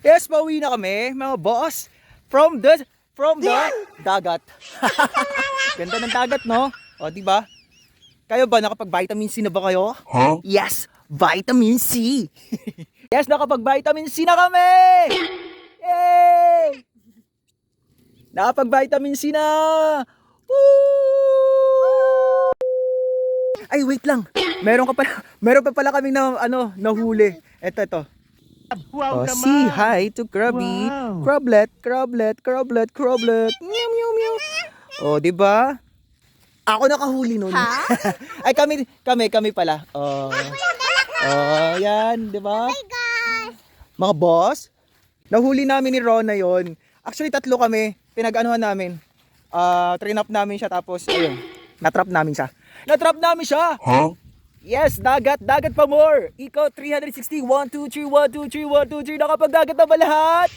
Yes, pauwi na kami, mga boss. From the dagat. Ganda ng dagat, no? O, di ba? Kayo ba, nakapag-vitamin C na ba kayo? Huh? Yes, vitamin C. Yes, nakapag-vitamin C na kami! Yay! Nakapag-vitamin C na! Woo! Ay, wait lang. Meron pa pala kaming nahuli. Ito. Wow naman. Say hi to Krabby. Wow. Crablet. Meow, meow, meow. Oh, di ba? Ako nakahuli nun. Ha? Ay, kami pala. Oh, yan, di ba? Mga boss, nahuli namin ni Rona yon. Actually, 3 kami. Pinag-anuhan namin. Train up namin siya, tapos, ayun, natrap namin siya. Huh? Yes, dagat pa more. Ikaw, 360. 1, 2, 3, 1, 2, 3, 1, 2, 3. Nakapag-dagat na ba lahat?